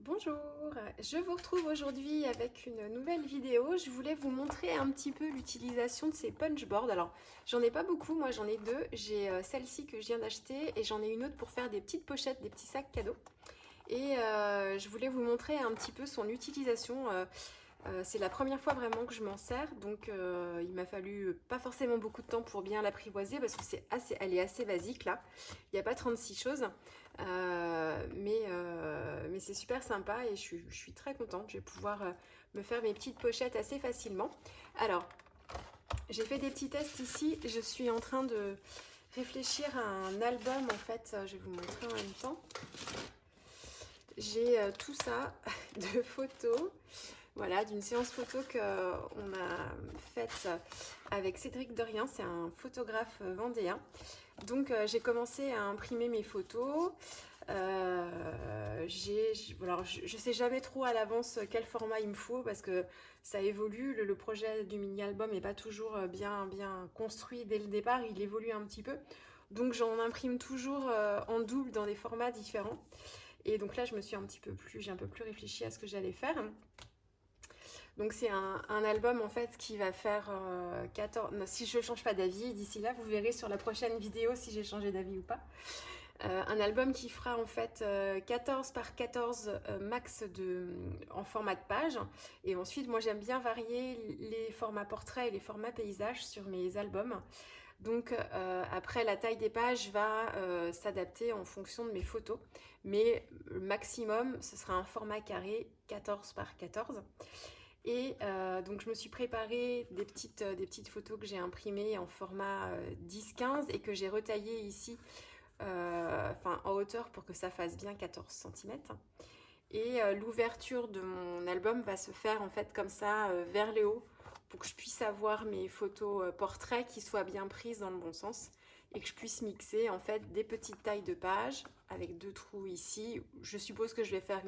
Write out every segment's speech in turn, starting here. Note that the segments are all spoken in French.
Bonjour, je vous retrouve aujourd'hui avec une nouvelle vidéo. Je voulais vous montrer un petit peu l'utilisation de ces punchboards. Alors, j'en ai pas beaucoup, moi j'en ai deux. J'ai celle-ci que je viens d'acheter et j'en ai une autre pour faire des petites pochettes, des petits sacs cadeaux. Et je voulais vous montrer un petit peu son utilisation. C'est la première fois vraiment que je m'en sers, donc il m'a fallu pas forcément beaucoup de temps pour bien l'apprivoiser parce que elle est assez basique là. Il n'y a pas 36 choses, mais c'est super sympa et je suis très contente. Je vais pouvoir me faire mes petites pochettes assez facilement. Alors, j'ai fait des petits tests ici. Je suis en train de réfléchir à un album en fait. Je vais vous montrer en même temps. J'ai tout ça de photos. Voilà, d'une séance photo qu'on a faite avec Cédric Dorien, c'est un photographe vendéen. Donc j'ai commencé à imprimer mes photos. Alors, je sais jamais trop à l'avance quel format il me faut parce que ça évolue. Le projet du mini-album n'est pas toujours bien construit dès le départ, il évolue un petit peu. Donc j'en imprime toujours en double dans des formats différents. Et donc là, j'ai un peu plus réfléchi à ce que j'allais faire. Donc c'est un album en fait qui va faire 14... Non, si je ne change pas d'avis, d'ici là, vous verrez sur la prochaine vidéo si j'ai changé d'avis ou pas. Un album qui fera en fait 14 par 14 max en format de page. Et ensuite, moi j'aime bien varier les formats portraits et les formats paysages sur mes albums. Donc après, la taille des pages va s'adapter en fonction de mes photos. Mais le maximum, ce sera un format carré 14 par 14. Et donc je me suis préparé des petites photos que j'ai imprimées en format 10-15 et que j'ai retaillées ici en hauteur pour que ça fasse bien 14 cm. Et l'ouverture de mon album va se faire en fait comme ça vers le haut pour que je puisse avoir mes photos portraits qui soient bien prises dans le bon sens et que je puisse mixer en fait des petites tailles de pages avec deux trous ici. Je suppose que je vais faire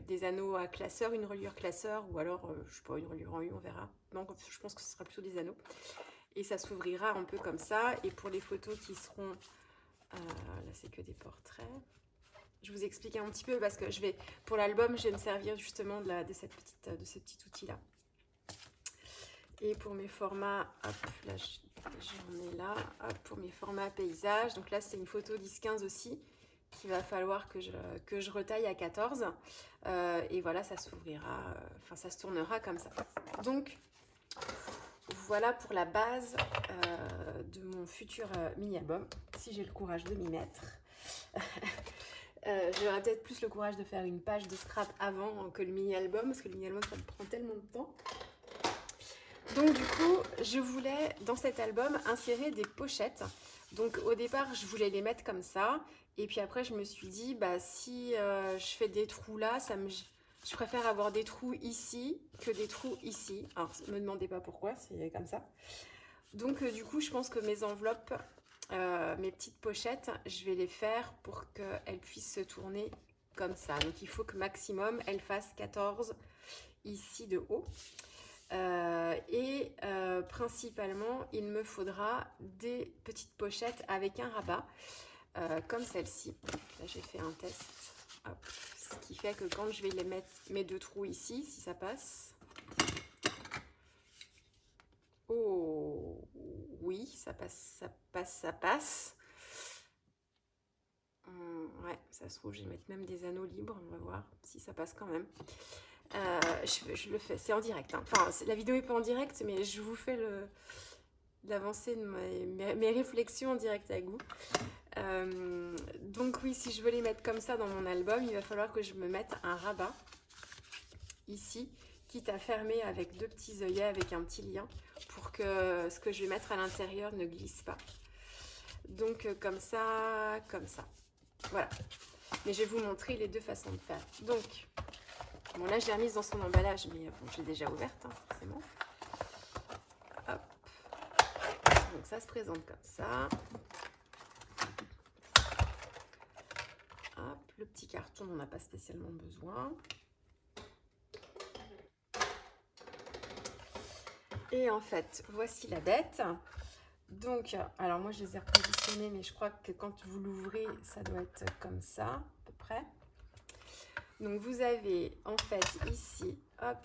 des anneaux à classeur, une reliure classeur ou alors je sais pas, une reliure en U, on verra. Non, je pense que ce sera plutôt des anneaux. Et ça s'ouvrira un peu comme ça. Et pour les photos qui seront... là, c'est que des portraits. Je vous explique un petit peu parce que pour l'album, je vais me servir justement de ce petit outil-là. Et pour mes formats, hop, là, j'en ai là. Hop, pour mes formats paysages. Donc là, c'est une photo 10-15 aussi qu'il va falloir que je retaille à 14. Et voilà, ça s'ouvrira, ça se tournera comme ça. Donc, voilà pour la base de mon futur mini-album, si j'ai le courage de m'y mettre. J'aurais peut-être plus le courage de faire une page de scrap avant que le mini-album, parce que le mini-album, ça me prend tellement de temps. Donc du coup, je voulais, dans cet album, insérer des pochettes. Donc au départ, je voulais les mettre comme ça. Et puis après, je me suis dit, si je fais des trous là, je préfère avoir des trous ici que des trous ici. Alors, ne me demandez pas pourquoi, c'est comme ça. Donc du coup, je pense que mes enveloppes, mes petites pochettes, je vais les faire pour qu'elles puissent se tourner comme ça. Donc il faut que maximum, elles fassent 14 ici de haut. Principalement, il me faudra des petites pochettes avec un rabat, comme celle-ci. Là, j'ai fait un test. Hop. Ce qui fait que quand je vais les mettre, mes deux trous ici, si ça passe... Oh, oui, ça passe, ça passe, ça passe. Ouais, ça se trouve, je vais mettre même des anneaux libres. On va voir si ça passe quand même. Je le fais, c'est en direct. Hein. Enfin, la vidéo n'est pas en direct, mais je vous fais l'avancée de mes réflexions en direct avec vous. Donc oui, si je veux les mettre comme ça dans mon album, il va falloir que je me mette un rabat ici, quitte à fermer avec deux petits œillets avec un petit lien pour que ce que je vais mettre à l'intérieur ne glisse pas. Donc comme ça, comme ça. Voilà. Mais je vais vous montrer les deux façons de faire. Donc, bon là je l'ai remise dans son emballage, mais bon, je l'ai déjà ouverte, hein, forcément. Hop. Donc ça se présente comme ça. Hop, le petit carton, on n'a pas spécialement besoin. Et en fait, voici la bête. Donc, alors moi je les ai repositionnés, mais je crois que quand vous l'ouvrez, ça doit être comme ça, à peu près. Donc vous avez en fait ici, hop,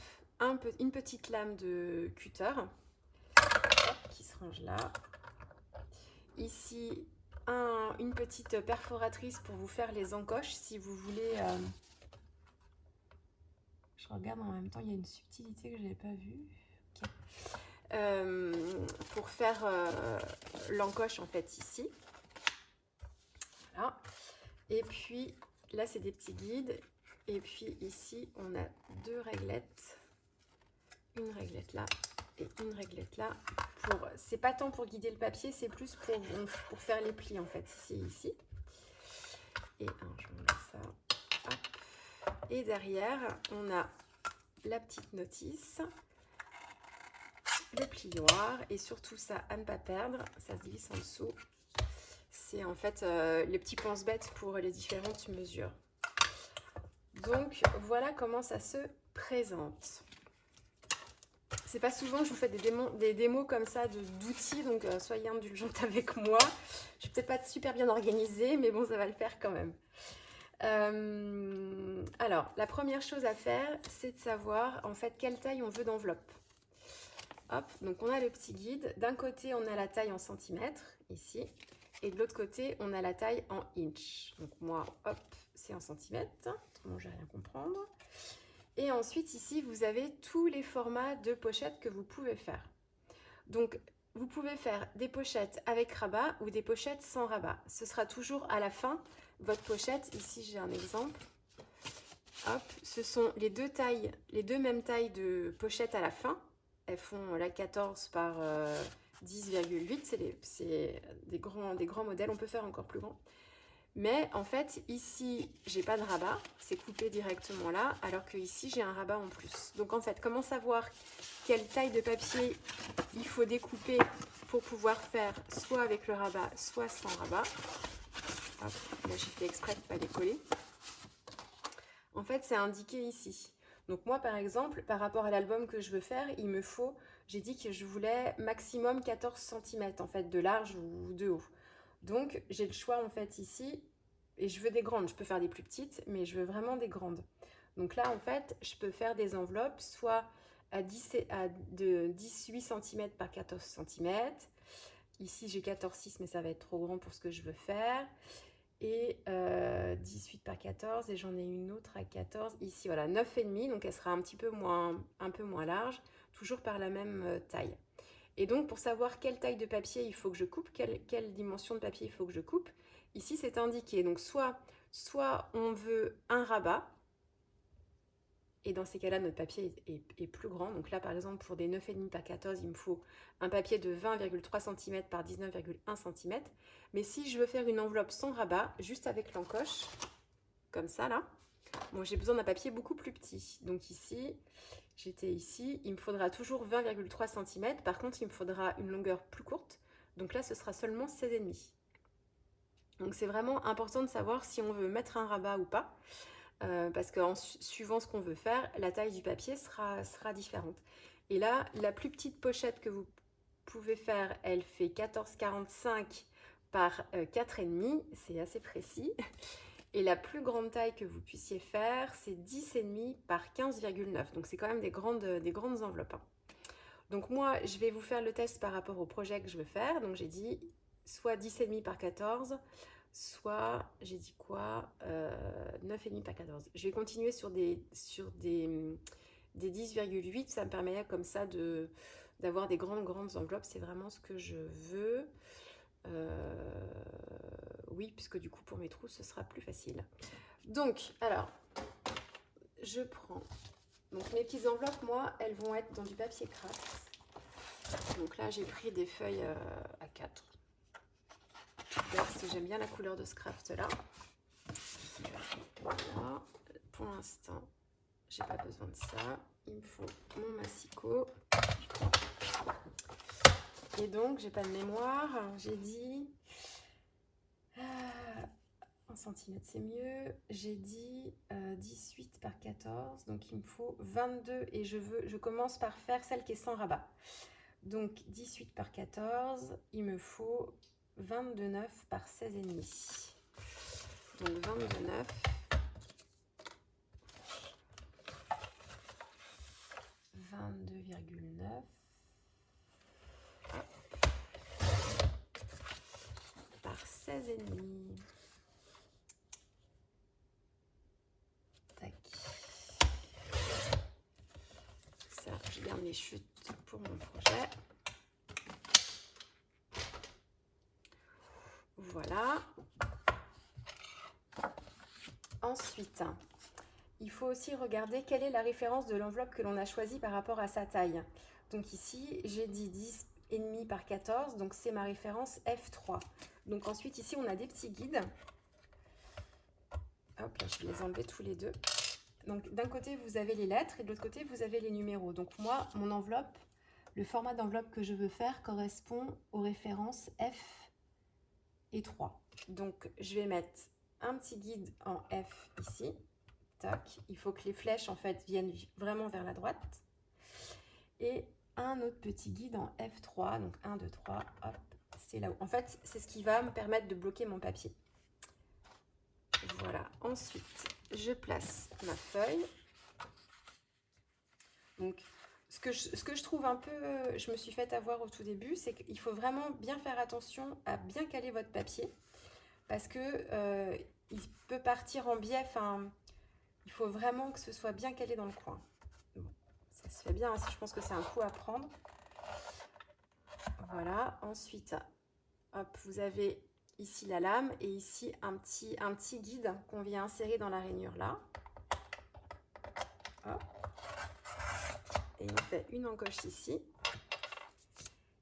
une petite lame de cutter, hop, qui se range là. Ici, une petite perforatrice pour vous faire les encoches si vous voulez. Je regarde en même temps, il y a une subtilité que je n'avais pas vue. Ok. Pour faire l'encoche en fait ici. Voilà. Et puis là, c'est des petits guides. Et puis ici, on a deux réglettes. Une réglette là et une réglette là. C'est pas tant pour guider le papier, c'est plus pour faire les plis en fait, ici et ici. Et je vous mets ça. Hop. Et derrière, on a la petite notice, le plioir et surtout ça à ne pas perdre, ça se glisse en dessous. C'est en fait les petits pense-bêtes pour les différentes mesures. Donc voilà comment ça se présente. C'est pas souvent que je vous fais des démos comme ça d'outils, donc soyez indulgente avec moi. Je suis peut-être pas super bien organisée, mais bon, ça va le faire quand même. Alors, la première chose à faire, c'est de savoir en fait quelle taille on veut d'enveloppe. Hop, donc on a le petit guide. D'un côté, on a la taille en centimètres, ici. Et de l'autre côté, on a la taille en inch. Donc moi, hop, c'est en centimètres. Autrement, je vais rien comprendre. Et ensuite, ici, vous avez tous les formats de pochettes que vous pouvez faire. Donc, vous pouvez faire des pochettes avec rabat ou des pochettes sans rabat. Ce sera toujours à la fin, votre pochette. Ici, j'ai un exemple. Hop, ce sont les deux mêmes tailles de pochettes à la fin. Elles font la 14 par 10,8. C'est des grands modèles. On peut faire encore plus grand. Mais en fait, ici, j'ai pas de rabat, c'est coupé directement là, alors que ici, j'ai un rabat en plus. Donc en fait, comment savoir quelle taille de papier il faut découper pour pouvoir faire soit avec le rabat, soit sans rabat. Hop, là, j'ai fait exprès de ne pas les coller. En fait, c'est indiqué ici. Donc moi, par exemple, par rapport à l'album que je veux faire, il me faut, j'ai dit que je voulais maximum 14 cm en fait, de large ou de haut. Donc, j'ai le choix en fait ici, et je veux des grandes. Je peux faire des plus petites, mais je veux vraiment des grandes. Donc là, en fait, je peux faire des enveloppes soit de 18 cm par 14 cm. Ici, j'ai 14,6, mais ça va être trop grand pour ce que je veux faire. Et 18 par 14, et j'en ai une autre à 14. Ici, voilà, 9,5, donc elle sera un peu moins large, toujours par la même taille. Et donc, pour savoir quelle taille de papier il faut que je coupe, quelle dimension de papier il faut que je coupe, ici, c'est indiqué. Donc, soit on veut un rabat, et dans ces cas-là, notre papier est plus grand. Donc là, par exemple, pour des 9,5 par 14, il me faut un papier de 20,3 cm par 19,1 cm. Mais si je veux faire une enveloppe sans rabat, juste avec l'encoche, comme ça, là, bon, j'ai besoin d'un papier beaucoup plus petit. Donc ici, j'étais ici, il me faudra toujours 20,3 cm. Par contre, il me faudra une longueur plus courte. Donc là, ce sera seulement 16,5. Donc c'est vraiment important de savoir si on veut mettre un rabat ou pas. Parce qu'en suivant ce qu'on veut faire, la taille du papier sera différente. Et là, la plus petite pochette que vous pouvez faire, elle fait 14,45 par 4,5, c'est assez précis. Et la plus grande taille que vous puissiez faire, c'est 10,5 par 15,9. Donc c'est quand même des grandes enveloppes. Hein. Donc moi, je vais vous faire le test par rapport au projet que je veux faire. Donc j'ai dit soit 10,5 par 14, soit, j'ai dit quoi 9,5 par 14. Je vais continuer sur des 10,8. Ça me permet comme ça d'avoir des grandes enveloppes. C'est vraiment ce que je veux. Oui, puisque du coup, pour mes trous, ce sera plus facile. Donc, alors, je prends... Donc, mes petites enveloppes, moi, elles vont être dans du papier craft. Donc là, j'ai pris des feuilles A4. Parce que j'aime bien la couleur de ce craft-là. Voilà. Pour l'instant, j'ai pas besoin de ça. Il me faut mon massicot. Et donc, j'ai pas de mémoire. J'ai dit... en centimètres, c'est mieux. J'ai dit 18 par 14. Donc, il me faut 22. Et je commence par faire celle qui est sans rabat. Donc, 18 par 14. Il me faut 22,9 par 16,5. Donc, 22,9. ferme les chutes pour mon projet. Voilà. Ensuite, il faut aussi regarder quelle est la référence de l'enveloppe que l'on a choisie par rapport à sa taille. Donc ici, j'ai dit 10,5 par 14, donc c'est ma référence F3. Donc ensuite, ici, on a des petits guides. Hop, là, je vais les enlever tous les deux. Donc d'un côté, vous avez les lettres et de l'autre côté, vous avez les numéros. Donc moi, mon enveloppe, le format d'enveloppe que je veux faire correspond aux références F et 3. Donc je vais mettre un petit guide en F ici. Tac. Il faut que les flèches en fait viennent vraiment vers la droite. Et un autre petit guide en F3. Donc 1, 2, 3. Hop. C'est là où. En fait, c'est ce qui va me permettre de bloquer mon papier. Voilà. Ensuite, je place ma feuille. Donc, ce que je trouve un peu, je me suis fait avoir au tout début, c'est qu'il faut vraiment bien faire attention à bien caler votre papier parce que il peut partir en biais. Enfin, il faut vraiment que ce soit bien calé dans le coin. Bon, ça se fait bien. Hein, je pense que c'est un coup à prendre. Voilà. Ensuite, hop, vous avez ici la lame et ici un petit guide qu'on vient insérer dans la rainure là. Hop. Et on fait une encoche ici.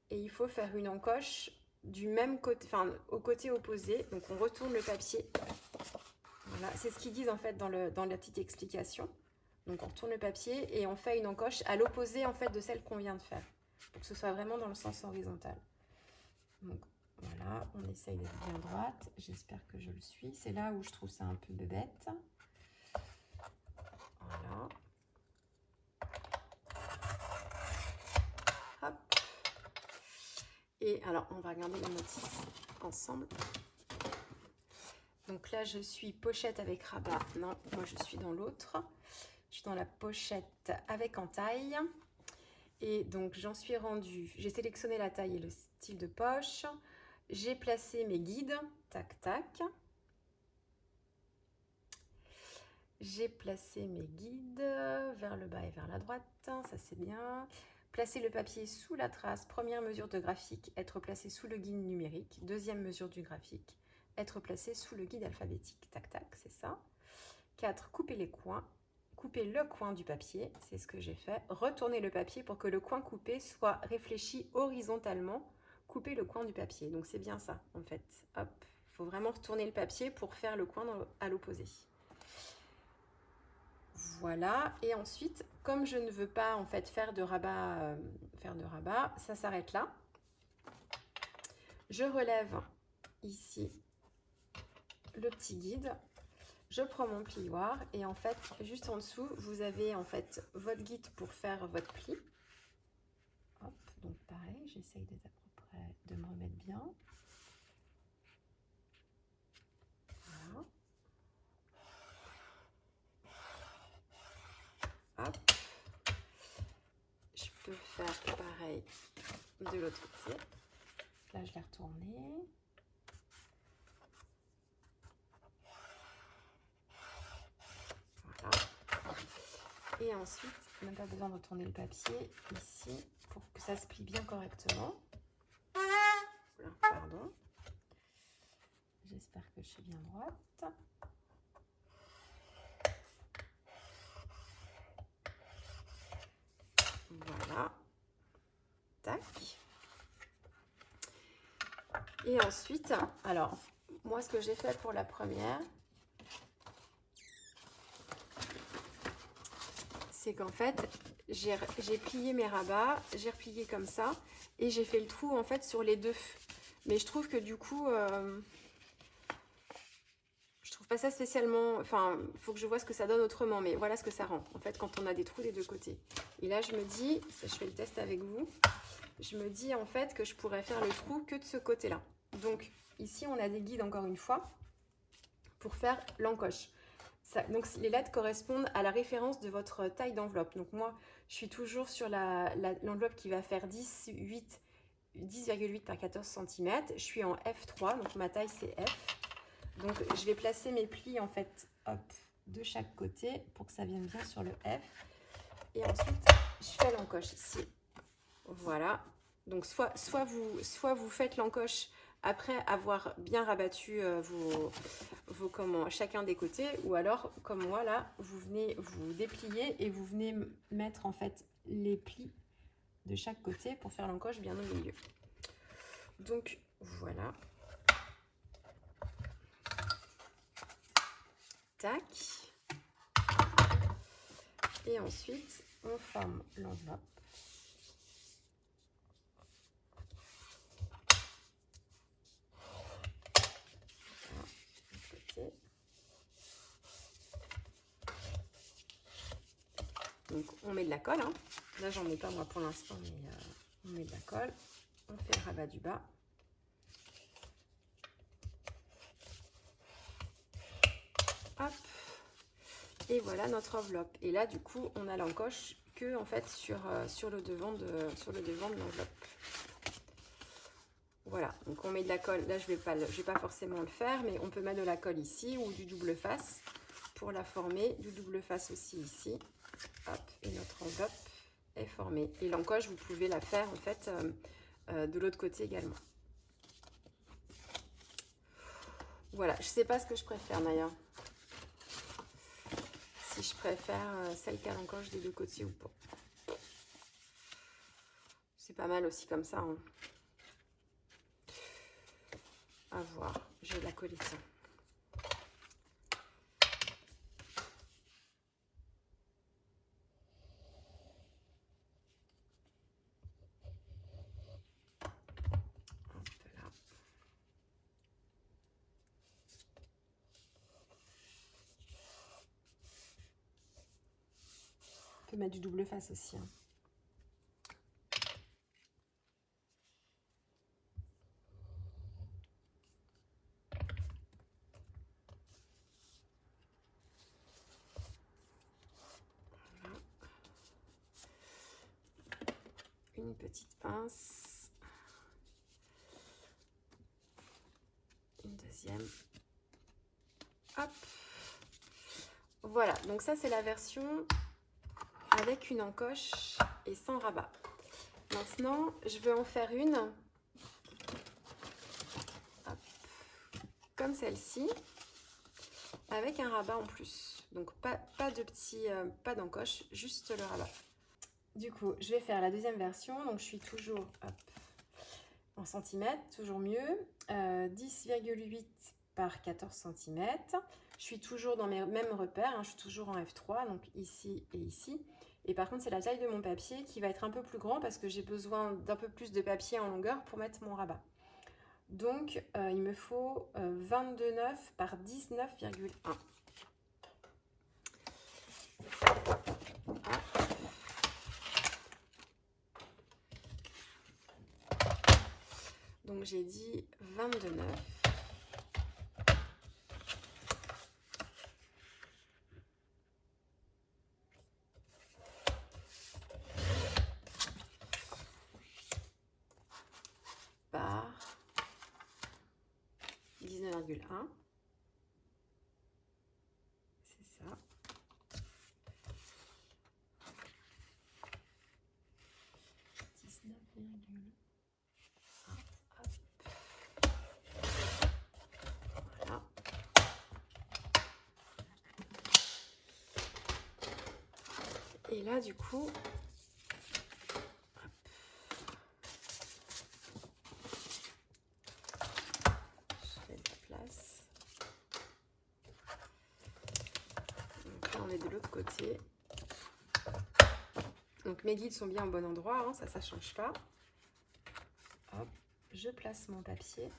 Et il faut faire une encoche du même côté, enfin au côté opposé. Donc on retourne le papier. Voilà, c'est ce qu'ils disent en fait dans la petite explication. Donc on retourne le papier et on fait une encoche à l'opposé en fait de celle qu'on vient de faire. Pour que ce soit vraiment dans le sens horizontal. Donc voilà, on essaye d'être bien droite. J'espère que je le suis. C'est là où je trouve ça un peu bébête. Voilà. Hop. Et alors, on va regarder la notice ensemble. Donc là, je suis pochette avec rabat. Non, moi, je suis dans l'autre. Je suis dans la pochette avec entaille. Et donc, j'en suis rendue. J'ai sélectionné la taille et le style de poche. J'ai placé mes guides. Tac, tac. J'ai placé mes guides vers le bas et vers la droite. Ça, c'est bien. Placer le papier sous la trace. Première mesure de graphique, être placé sous le guide numérique. Deuxième mesure du graphique, être placé sous le guide alphabétique. Tac, tac, c'est ça. 4. Couper les coins. Couper le coin du papier, c'est ce que j'ai fait. Retourner le papier pour que le coin coupé soit réfléchi horizontalement. Couper le coin du papier. Donc, c'est bien ça, en fait. Hop, il faut vraiment retourner le papier pour faire le coin à l'opposé. Voilà, et ensuite, comme je ne veux pas en fait faire de rabat, ça s'arrête là. Je relève ici le petit guide, je prends mon plioir et en fait, juste en dessous, vous avez en fait votre guide pour faire votre pli. Hop, donc pareil, j'essaye d'être à peu près, de me remettre bien. Voilà. Hop. Je peux faire pareil de l'autre côté. Là, je l'ai retourné. Voilà. Et ensuite, même pas besoin de retourner le papier ici pour que ça se plie bien correctement. Voilà, pardon. J'espère que je suis bien droite. Voilà. Tac. Et ensuite, alors, moi, ce que j'ai fait pour la première, c'est qu'en fait, j'ai plié mes rabats, j'ai replié comme ça, et j'ai fait le trou, en fait, sur les deux. Mais je trouve que du coup, je trouve pas ça spécialement... Enfin, il faut que je vois ce que ça donne autrement, mais voilà ce que ça rend, en fait, quand on a des trous des deux côtés. Et là, je me dis, je fais le test avec vous, je me dis, en fait, que je pourrais faire le trou que de ce côté-là. Donc, ici, on a des guides, encore une fois, pour faire l'encoche. Donc, les lettres correspondent à la référence de votre taille d'enveloppe. Donc, moi, je suis toujours sur l'enveloppe qui va faire 10,8 par 14 cm. Je suis en F3, donc ma taille, c'est F. Donc, je vais placer mes plis, en fait, hop, de chaque côté pour que ça vienne bien sur le F. Et ensuite, je fais l'encoche ici. Voilà. Donc, soit vous faites l'encoche après avoir bien rabattu chacun des côtés, ou alors, comme moi, là, vous venez vous déplier et vous venez mettre en fait les plis de chaque côté pour faire l'encoche bien au milieu. Donc, voilà. Tac. Et ensuite, on forme l'enveloppe. Donc on met de la colle, hein. Là j'en mets pas moi pour l'instant, mais on met de la colle, on fait le rabat du bas. Hop. Et voilà notre enveloppe. Et là du coup on a l'encoche que en fait sur le devant de l'enveloppe. Voilà, donc on met de la colle. Là je vais pas forcément le faire, mais on peut mettre de la colle ici ou du double face pour la former, du double face aussi ici. Hop, et notre enveloppe est formée. Et l'encoche, vous pouvez la faire en fait de l'autre côté également. Voilà, je sais pas ce que je préfère d'ailleurs. Si je préfère celle qui a l'encoche des deux côtés ou pas. C'est pas mal aussi comme ça. Hein. À voir, j'ai la collection. On peut mettre du double face aussi. Hein. Voilà. Une petite pince. Une deuxième. Hop. Voilà, donc ça c'est la version avec une encoche et sans rabat. Maintenant, je vais en faire une hop, comme celle-ci, avec un rabat en plus. Donc pas d'encoche, juste le rabat. Du coup, je vais faire la deuxième version. Donc je suis toujours hop, en centimètres, toujours mieux. 10,8 par 14 cm. Je suis toujours dans mes mêmes repères, hein, je suis toujours en F3, donc ici et ici. Et par contre, c'est la taille de mon papier qui va être un peu plus grand parce que j'ai besoin d'un peu plus de papier en longueur pour mettre mon rabat. Donc, il me faut 22,9 par 19,1. Donc, j'ai dit 22,9. Par 19,1. C'est ça. Voilà. Et là, du coup, on est de l'autre côté. Donc mes guides sont bien au bon endroit, hein, ça change pas. Hop, je place mon papier.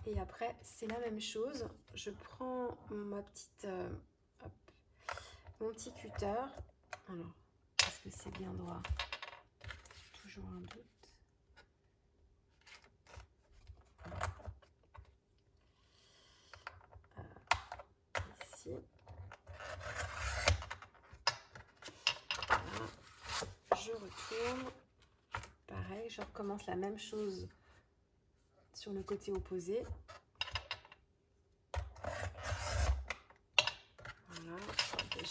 Et après, c'est la même chose. Je prends ma petite, hop, mon petit cutter. Alors, est-ce que c'est bien droit? Toujours un doute. Ici. Voilà. Je retourne. Pareil, je recommence la même chose sur le côté opposé. Voilà,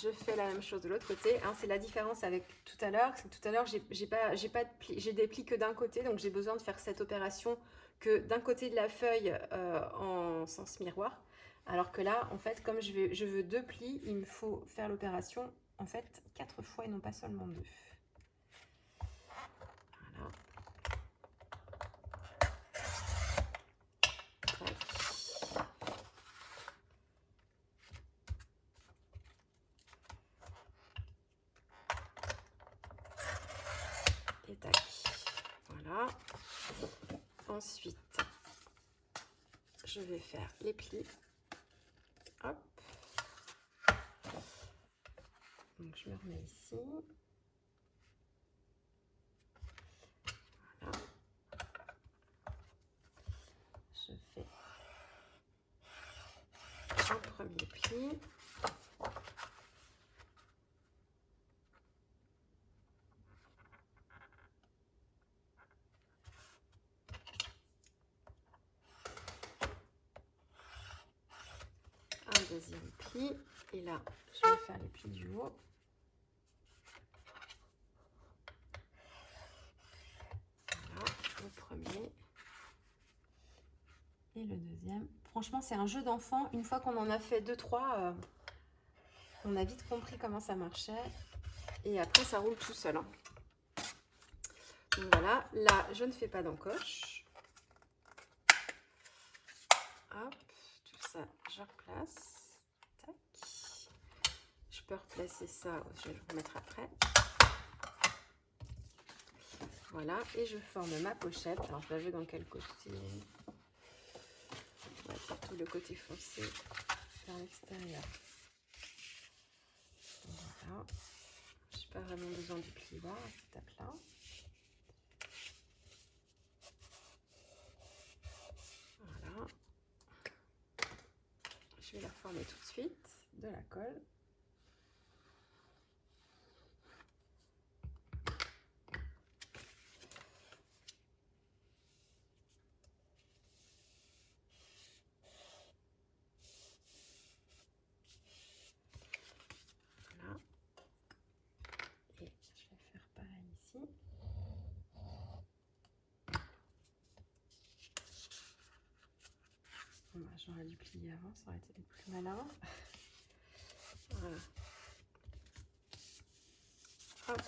je fais la même chose de l'autre côté. Hein. C'est la différence avec tout à l'heure. C'est que tout à l'heure, j'ai des plis que d'un côté, donc j'ai besoin de faire cette opération que d'un côté de la feuille en sens miroir. Alors que là, en fait, comme je veux 2 plis, il me faut faire l'opération en fait 4 fois et non pas seulement 2. Voilà. Tac. Et tac. Voilà. Ensuite, je vais faire les plis. Hop. Donc je me remets ici. Voilà. Je fais un premier pli. Un deuxième pli. Et là, je vais faire les plis du haut. Voilà, le premier. Et le deuxième. Franchement, c'est un jeu d'enfant. Une fois qu'on en a fait 2-3, on a vite compris comment ça marchait. Et après, ça roule tout seul. Hein. Donc voilà, là, je ne fais pas d'encoche. Hop, tout ça, je replace. Tac. Je peux replacer ça, je vais le remettre après. Voilà, et je forme ma pochette. Alors, je la veux dans quel côté? Ouais, plutôt le côté foncé vers l'extérieur. Voilà. Je n'ai pas vraiment besoin du plioir à cette étape-là. Voilà. Je vais la former tout de suite, de la colle. Voilà. Et je vais faire pareil ici. Bon, bah, j'aurais dû plier avant, ça aurait été plus malin. Voilà. Hop.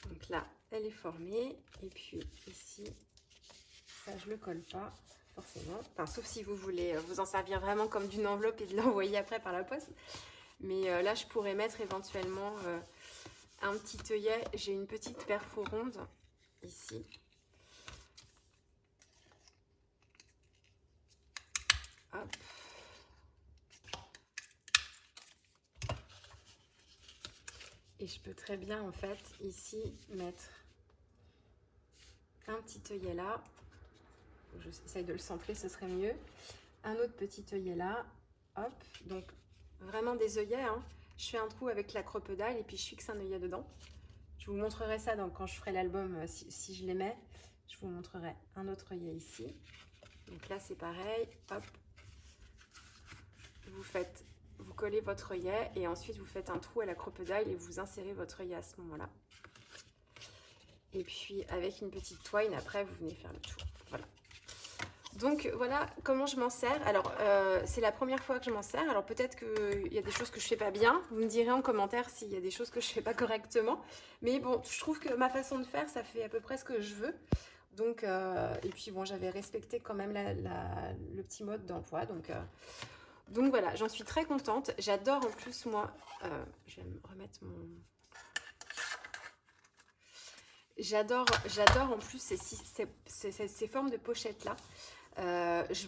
Donc là, elle est formée. Et puis ici, ça je le colle pas forcément. Enfin, sauf si vous voulez vous en servir vraiment comme d'une enveloppe et de l'envoyer après par la poste. Mais là, je pourrais mettre éventuellement un petit œillet. J'ai une petite perfo ronde ici. Hop. Et je peux très bien, en fait, ici, mettre un petit œillet là. J'essaye de le centrer, ce serait mieux. Un autre petit œillet là. Hop. Donc, vraiment des œillets. Hein. Je fais un trou avec la crocodile et puis je fixe un œillet dedans. Je vous montrerai ça quand je ferai l'album, si je les mets. Je vous montrerai un autre œillet ici. Donc là, c'est pareil. Hop. Vous collez votre œillet et ensuite vous faites un trou à la crocodile et vous insérez votre œillet à ce moment-là. Et puis avec une petite twine, après vous venez faire le tour. Voilà. Donc voilà comment je m'en sers. Alors c'est la première fois que je m'en sers. Alors peut-être qu'il y a des choses que je fais pas bien. Vous me direz en commentaire s'il y a des choses que je fais pas correctement. Mais bon, je trouve que ma façon de faire, ça fait à peu près ce que je veux. Donc et puis bon, j'avais respecté quand même le petit mode d'emploi. Donc voilà, j'en suis très contente. J'adore en plus, moi, je vais me remettre mon... J'adore en plus ces formes de pochettes-là.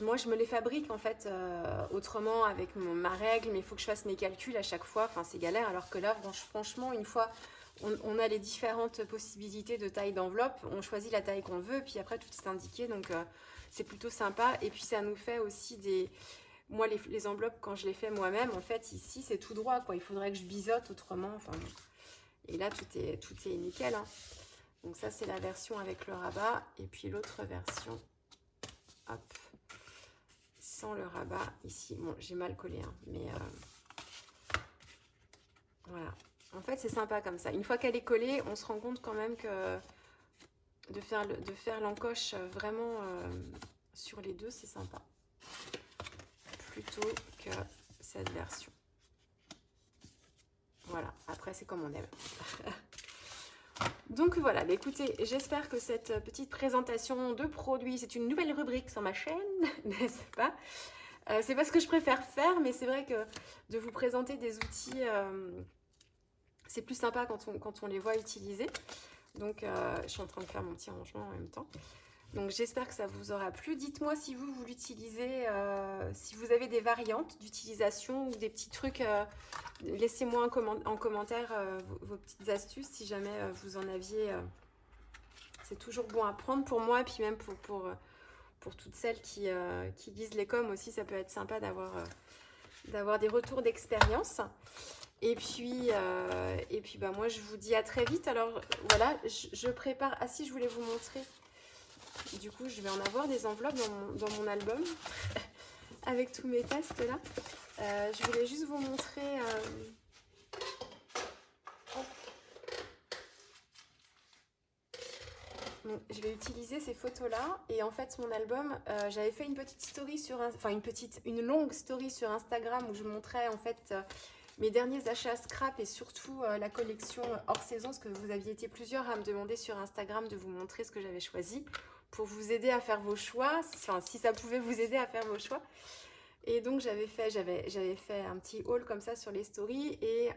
Moi, je me les fabrique en fait autrement avec ma règle, mais il faut que je fasse mes calculs à chaque fois. Enfin, c'est galère. Alors que là, franchement, une fois, on a les différentes possibilités de taille d'enveloppe. On choisit la taille qu'on veut, puis après, tout est indiqué. Donc, c'est plutôt sympa. Et puis, ça nous fait aussi des... Moi, les enveloppes, quand je les fais moi-même, en fait, ici, c'est tout droit, quoi. Il faudrait que je biseaute autrement. Enfin, et là, tout est nickel. Hein. Donc ça, c'est la version avec le rabat. Et puis l'autre version, hop, sans le rabat. Ici, bon, j'ai mal collé, hein, mais Voilà. En fait, c'est sympa comme ça. Une fois qu'elle est collée, on se rend compte quand même que de faire l'encoche vraiment sur les deux, c'est sympa. Plutôt que cette version. Voilà, après c'est comme on aime. Donc voilà, bah écoutez, j'espère que cette petite présentation de produits, c'est une nouvelle rubrique sur ma chaîne, n'est-ce pas? C'est pas ce que je préfère faire, mais c'est vrai que de vous présenter des outils, c'est plus sympa quand on les voit utiliser. Donc je suis en train de faire mon petit rangement en même temps. Donc j'espère que ça vous aura plu. Dites-moi si vous l'utilisez, si vous avez des variantes d'utilisation ou des petits trucs. Laissez-moi en commentaire vos petites astuces si jamais vous en aviez. C'est toujours bon à prendre pour moi et puis même pour toutes celles qui lisent les coms aussi, ça peut être sympa d'avoir des retours d'expérience. Et puis bah, moi je vous dis à très vite. Alors voilà, je prépare. Ah si, je voulais vous montrer. Du coup, je vais en avoir des enveloppes dans mon album avec tous mes tests là. Je voulais juste vous montrer. Donc, je vais utiliser ces photos là et en fait mon album, j'avais fait une petite story une longue story sur Instagram où je montrais en fait mes derniers achats scrap et surtout la collection hors saison, parce que vous aviez été plusieurs à me demander sur Instagram de vous montrer ce que j'avais choisi pour vous aider à faire vos choix, enfin si ça pouvait vous aider à faire vos choix. Et donc j'avais fait un petit haul comme ça sur les stories et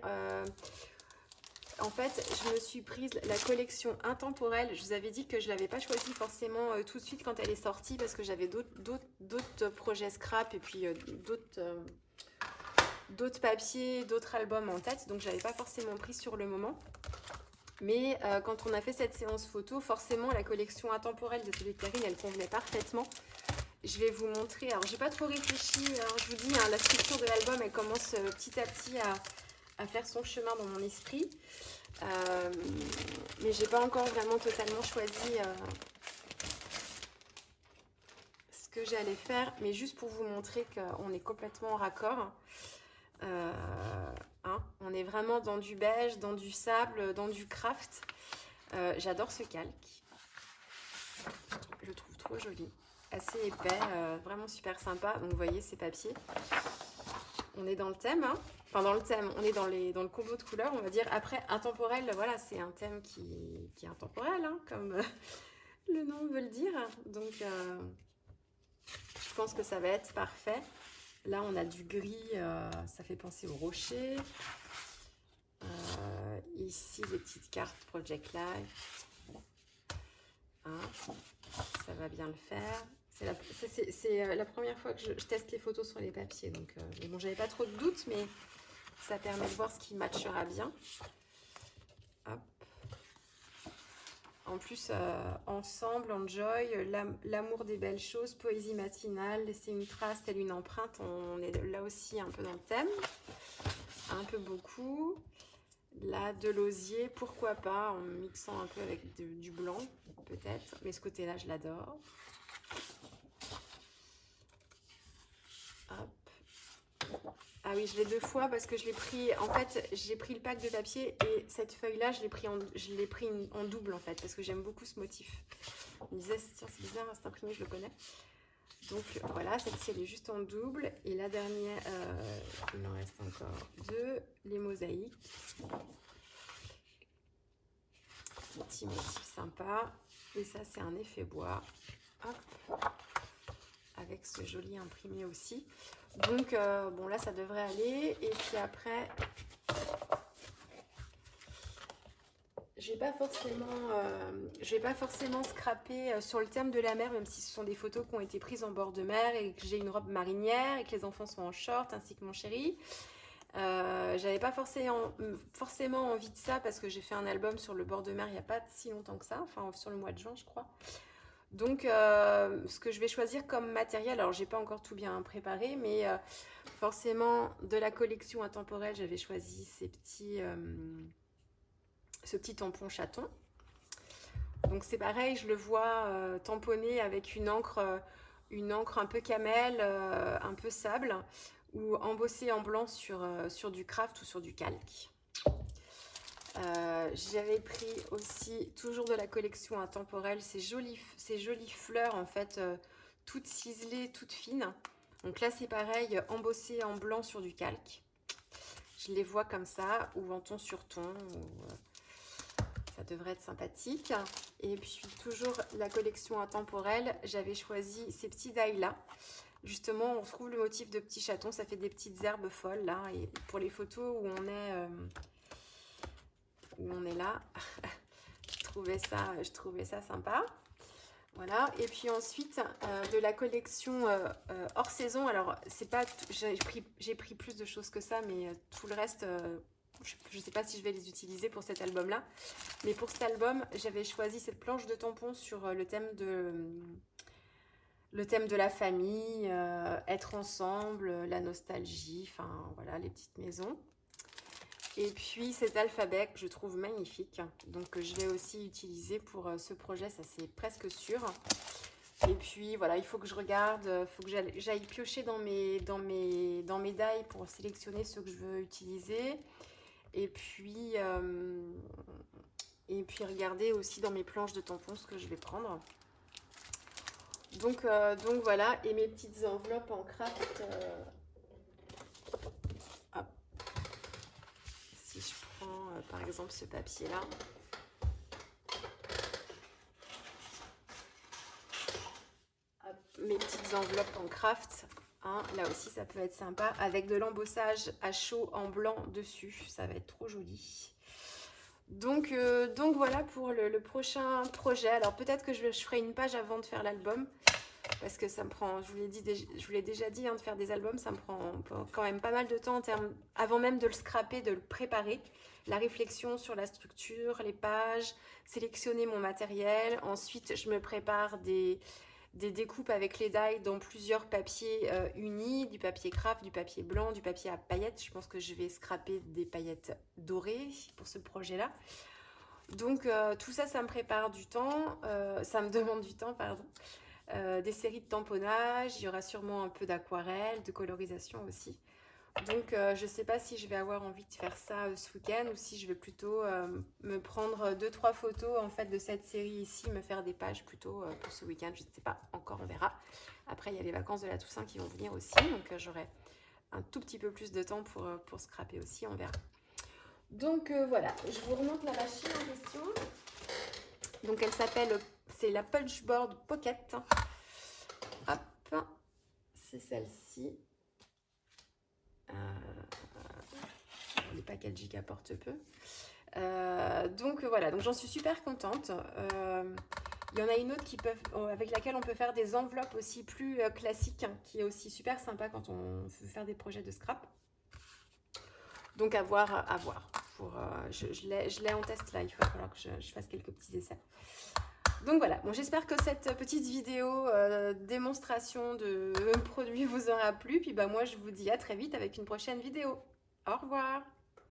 en fait je me suis prise la collection intemporelle. Je vous avais dit que je ne l'avais pas choisie forcément tout de suite quand elle est sortie parce que j'avais d'autres projets scrap et puis d'autres papiers, d'autres albums en tête, donc je n'avais pas forcément pris sur le moment. Mais quand on a fait cette séance photo, forcément la collection intemporelle de Télé Karine, elle convenait parfaitement. Je vais vous montrer, alors j'ai pas trop réfléchi, alors je vous dis, hein, la structure de l'album, elle commence petit à petit à faire son chemin dans mon esprit. Mais j'ai pas encore vraiment totalement choisi ce que j'allais faire, mais juste pour vous montrer qu'on est complètement en raccord. On est vraiment dans du beige, dans du sable, dans du craft. J'adore ce calque. Je le trouve trop joli. Assez épais, vraiment super sympa. Donc vous voyez ces papiers. On est dans le thème, hein. Enfin dans le thème, on est dans le combo de couleurs, on va dire. Après, intemporel, voilà, c'est un thème qui est intemporel, hein, comme le nom veut le dire. Donc je pense que ça va être parfait. Là, on a du gris, ça fait penser au rocher. Ici, des petites cartes Project Life. Hein, ça va bien le faire. C'est la première fois que je teste les photos sur les papiers. Donc, bon, j'avais pas trop de doutes, mais ça permet de voir ce qui matchera bien. Hop. En plus, ensemble, enjoy, l'amour des belles choses, poésie matinale, laisser une trace, telle une empreinte. On est là aussi un peu dans le thème. Un peu beaucoup. Là, de l'osier, pourquoi pas, en mixant un peu avec du blanc, peut-être. Mais ce côté-là, je l'adore. Hop. Ah oui, je l'ai deux fois parce que je l'ai pris... En fait, j'ai pris le pack de papier et cette feuille-là, je l'ai pris en double, en fait, parce que j'aime beaucoup ce motif. Je me disais, tiens, c'est bizarre, cet imprimé, je le connais. Donc voilà, celle-ci, elle est juste en double. Et la dernière, il en reste encore deux, les mosaïques. Petit motif sympa. Et ça, c'est un effet bois. Hop. Avec ce joli imprimé aussi. Donc, bon, là, ça devrait aller. Et puis après, je vais pas forcément scraper sur le thème de la mer, même si ce sont des photos qui ont été prises en bord de mer et que j'ai une robe marinière et que les enfants sont en short, ainsi que mon chéri. J'avais pas forcément envie de ça parce que j'ai fait un album sur le bord de mer il n'y a pas si longtemps que ça, enfin sur le mois de juin je crois. Donc ce que je vais choisir comme matériel, alors j'ai pas encore tout bien préparé, mais forcément de la collection intemporelle j'avais choisi ce petit tampon chaton. Donc c'est pareil, je le vois tamponné avec une encre un peu camel, un peu sable, ou embossé en blanc sur du craft ou sur du calque. J'avais pris aussi, toujours de la collection intemporelle, ces jolies fleurs en fait, toutes ciselées, toutes fines. Donc là c'est pareil, embossé en blanc sur du calque. Je les vois comme ça, ou en ton sur ton, ça devrait être sympathique. Et puis toujours la collection intemporelle, j'avais choisi ces petits die là. Justement, on retrouve le motif de petits chatons, ça fait des petites herbes folles là. Et pour les photos où on est là, je trouvais ça sympa. Voilà, et puis ensuite de la collection hors saison. Alors c'est pas, j'ai pris plus de choses que ça, mais tout le reste, je ne sais pas si je vais les utiliser pour cet album là. Mais pour cet album, j'avais choisi cette planche de tampons sur le thème de la famille, être ensemble, la nostalgie, enfin voilà, les petites maisons. Et puis cet alphabet que je trouve magnifique, donc je vais aussi utiliser pour ce projet, ça c'est presque sûr. Et puis voilà, il faut que je regarde, il faut que j'aille piocher dans mes die pour sélectionner ceux que je veux utiliser. Et puis regarder aussi dans mes planches de tampons ce que je vais prendre. Donc voilà, et mes petites enveloppes en craft. Hop. Si je prends par exemple ce papier là. Hop, mes petites enveloppes en craft. Hein, là aussi ça peut être sympa avec de l'embossage à chaud en blanc dessus. Ça va être trop joli. Donc voilà pour le prochain projet. Alors peut-être que je ferai une page avant de faire l'album. Parce que ça me prend, je vous l'ai déjà dit, hein, de faire des albums, ça me prend quand même pas mal de temps avant même de le scraper, de le préparer. La réflexion sur la structure, les pages, sélectionner mon matériel. Ensuite, je me prépare des découpes avec les die dans plusieurs papiers unis, du papier craft, du papier blanc, du papier à paillettes. Je pense que je vais scraper des paillettes dorées pour ce projet-là. Donc tout ça, ça me prépare du temps, ça me demande du temps, pardon. Des séries de tamponnage, il y aura sûrement un peu d'aquarelle, de colorisation aussi. Donc je ne sais pas si je vais avoir envie de faire ça ce week-end ou si je vais plutôt me prendre 2-3 photos en fait de cette série ici, me faire des pages plutôt pour ce week-end. Je ne sais pas encore, on verra. Après il y a les vacances de la Toussaint qui vont venir aussi, donc j'aurai un tout petit peu plus de temps pour scraper aussi, on verra. Donc voilà, je vous remonte la machine en question. Donc elle s'appelle, c'est la Punchboard Pocket. Hop, c'est celle-ci. Les packaging apportent peu. Donc voilà, donc j'en suis super contente. Il y en a une autre avec laquelle on peut faire des enveloppes aussi plus classiques, hein, qui est aussi super sympa quand on veut faire des projets de scrap. Donc à voir. Je l'ai en test là, il va falloir que je fasse quelques petits essais. Donc voilà, bon, j'espère que cette petite vidéo démonstration de produit vous aura plu. Puis bah moi je vous dis à très vite avec une prochaine vidéo. Au revoir.